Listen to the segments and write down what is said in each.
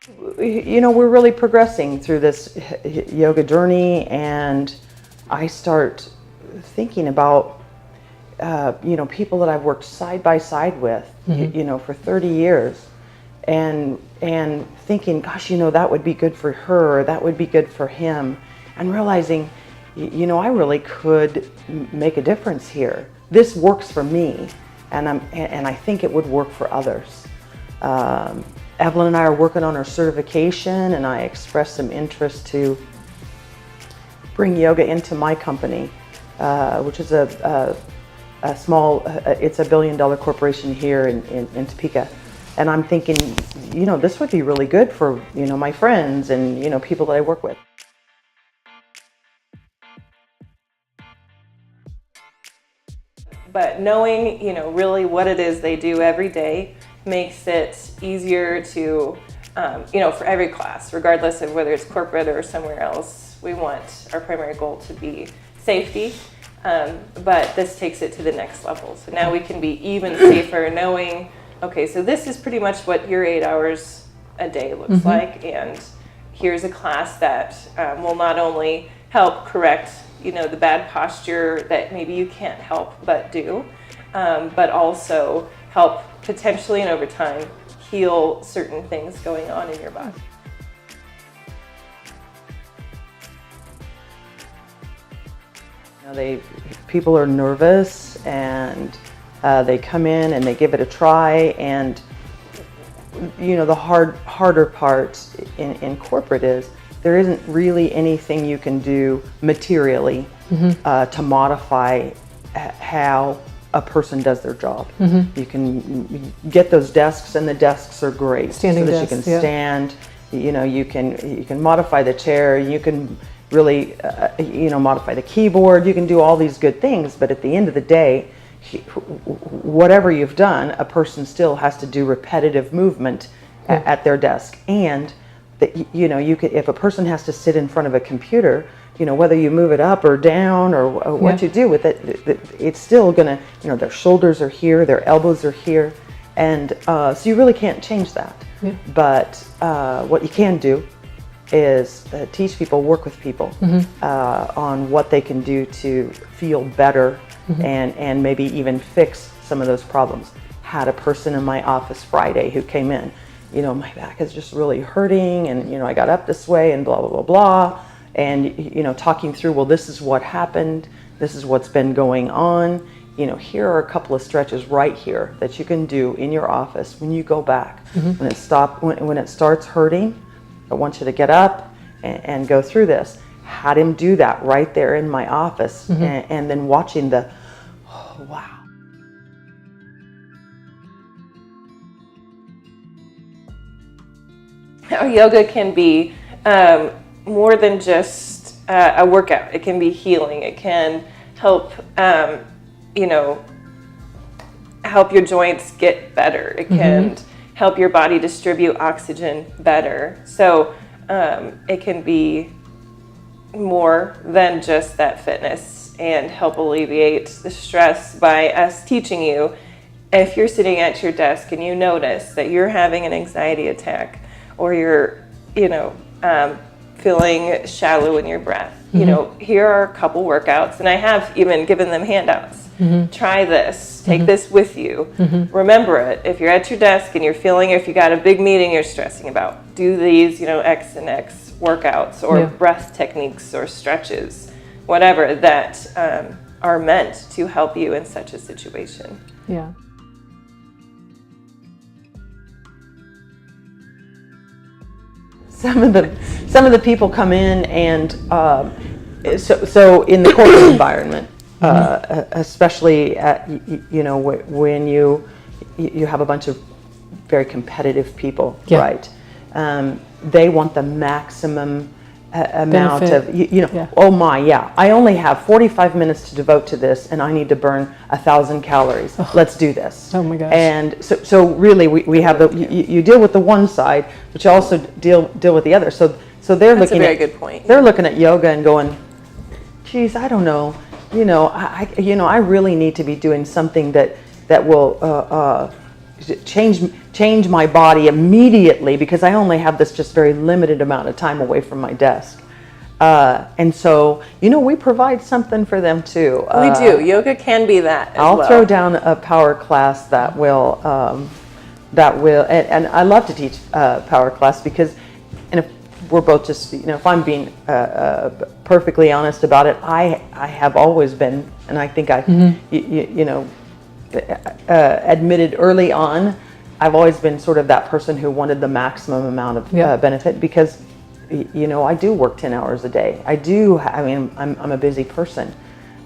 You know, we're really progressing through this yoga journey, and I start thinking about, you know, people that I've worked side by side with, you know, for 30 years, and thinking, gosh, you know, that would be good for her, or that would be good for him, and realizing, you know, I really could make a difference here. This works for me, and I think it would work for others. Evelyn and I are working on our certification, and I expressed some interest to bring yoga into my company, which is a small, it's a $1 billion corporation here in Topeka. And I'm thinking, you know, this would be really good for, you know, my friends and, you know, people that I work with. But knowing, you know, really what it is they do every day makes it easier to, you know, for every class, regardless of whether it's corporate or somewhere else, we want our primary goal to be safety, but this takes it to the next level. So now we can be even safer knowing, okay, so this is pretty much what your 8 hours a day looks like, and here's a class that will not only help correct, you know, the bad posture that maybe you can't help but do, but also help potentially and over time heal certain things going on in your body. You know, people are nervous, and they come in and they give it a try, and you know, the harder part in corporate is there isn't really anything you can do materially to modify how a person does their job. You can get those desks, and the desks are great, Standing so that desks, you can stand. You know, you can modify the chair. You can really, you know, modify the keyboard. You can do all these good things, but at the end of the day, whatever you've done, a person still has to do repetitive movement at their desk. And that, you know, you could, if a person has to sit in front of a computer, you know, whether you move it up or down or what you do with it, it's still gonna, you know, their shoulders are here, their elbows are here, and so you really can't change that. But what you can do is teach people, work with people on what they can do to feel better and maybe even fix some of those problems. Had a person in my office Friday who came in, you know, my back is just really hurting, and you know, I got up this way and blah blah blah blah, and you know, talking through, well, this is what happened, this is what's been going on, you know, here are a couple of stretches right here that you can do in your office when you go back. When it starts hurting, I want you to get up and go through this. Had him do that right there in my office, and then watching the, oh, wow. Yoga can be more than just a workout. It can be healing. It can help, you know, help your joints get better. It can help your body distribute oxygen better. So it can be more than just that fitness, and help alleviate the stress by us teaching you. If you're sitting at your desk and you notice that you're having an anxiety attack, or you're, you know, feeling shallow in your breath, you know, here are a couple workouts, and I have even given them handouts. Try this, take this with you, remember it. If you're at your desk and you're feeling, if you got a big meeting you're stressing about, do these, you know, X and X workouts, or breath techniques or stretches, whatever that are meant to help you in such a situation. Some of the people come in, and so in the corporate environment, especially at, you know, when you have a bunch of very competitive people, right? They want the maximum amount benefit. Of, you know, oh my, I only have 45 minutes to devote to this, and I need to burn 1,000 calories. Let's do this. Oh my gosh. And so really we have you deal with the one side, but you also deal with the other. So they're That's looking a very at good point. They're looking at yoga and going, geez, I don't know, you know, I really need to be doing something that will change change my body immediately because I only have this just very limited amount of time away from my desk. And so, we provide something for them too. We do. Yoga can be that as I'll well. throw down a power class that will, and I love to teach power class because, and if we're both just, if I'm being perfectly honest about it, I have always been, and I think I, admitted early on, I've always been sort of that person who wanted the maximum amount of benefit because, I do work 10 hours a day. I'm a busy person.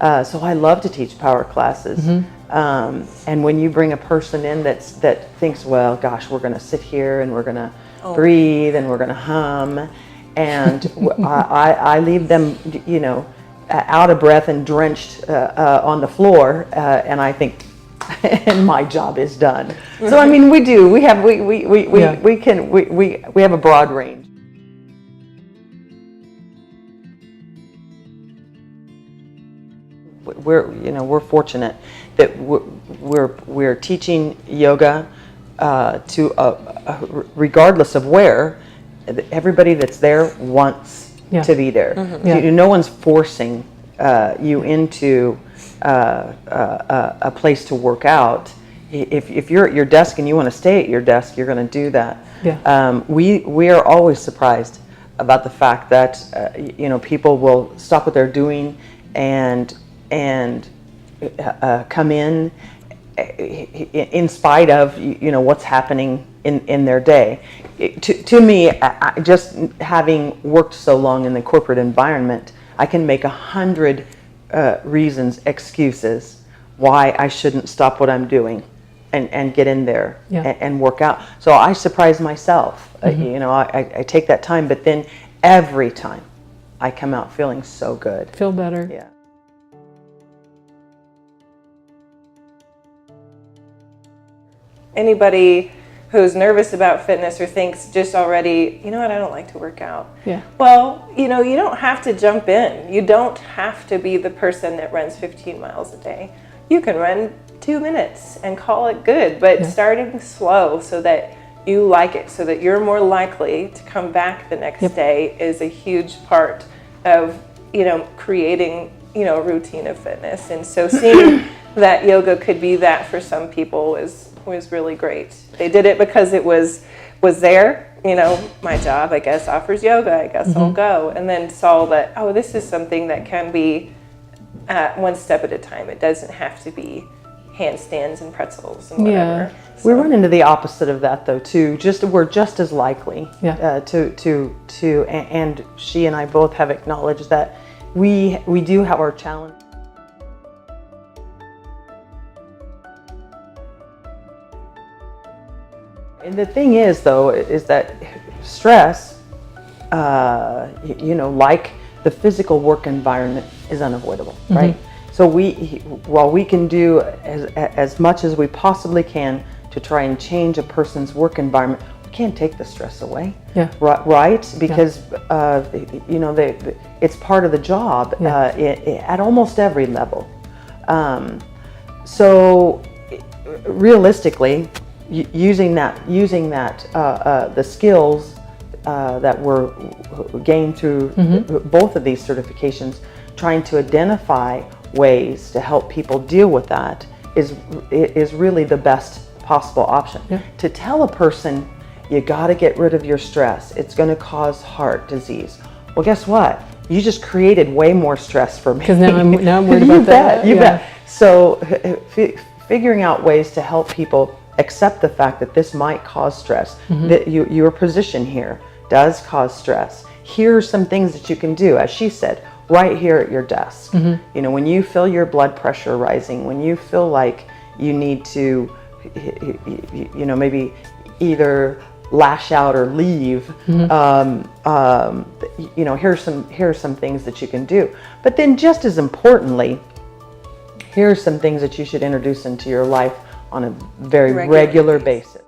So I love to teach power classes. And when you bring a person in that thinks, well, gosh, we're going to sit here and we're going to breathe and we're going to hum, and I leave them, out of breath and drenched on the floor, and I think, and my job is done. So we have a broad range. We're fortunate that we're teaching yoga to regardless of where, everybody that's there wants to be there. No one's forcing you into a place to work out. If you're at your desk and you want to stay at your desk, you're going to do that. We are always surprised about the fact that people will stop what they're doing and come in spite of what's happening in their day. To me, just having worked so long in the corporate environment, I can make 100 reasons, excuses why I shouldn't stop what I'm doing and get in there and work out. So I surprise myself. I take that time, but then every time I come out feeling so good. Feel better. Yeah. Anybody who's nervous about fitness or thinks just already, I don't like to work out. Yeah. Well, you don't have to jump in. You don't have to be the person that runs 15 miles a day. You can run 2 minutes and call it good, but starting slow so that you like it, so that you're more likely to come back the next day is a huge part of, creating, a routine of fitness. And so seeing that yoga could be that for some people was really great. They did it because it was there. My job, I guess, offers yoga. I guess I'll go. And then saw that, this is something that can be one step at a time. It doesn't have to be handstands and pretzels and whatever. So. We run into the opposite of that though too. We're just as likely to and she and I both have acknowledged that we do have our challenge. And the thing is, though, is that stress, like the physical work environment, is unavoidable, right? So while we can do as much as we possibly can to try and change a person's work environment, we can't take the stress away, right? Because it's part of the job at almost every level. So realistically, using the skills that were gained through both of these certifications, trying to identify ways to help people deal with that is really the best possible option. To tell a person, you got to get rid of your stress, it's going to cause heart disease. Well, guess what? You just created way more stress for me. Because now I'm worried about that. You bet. So figuring out ways to help people accept the fact that this might cause stress, that your position here does cause stress. Here are some things that you can do, as she said, right here at your desk. When you feel your blood pressure rising, when you feel like you need to, maybe either lash out or leave, here are some things that you can do. But then just as importantly, here are some things that you should introduce into your life on a very regular basis.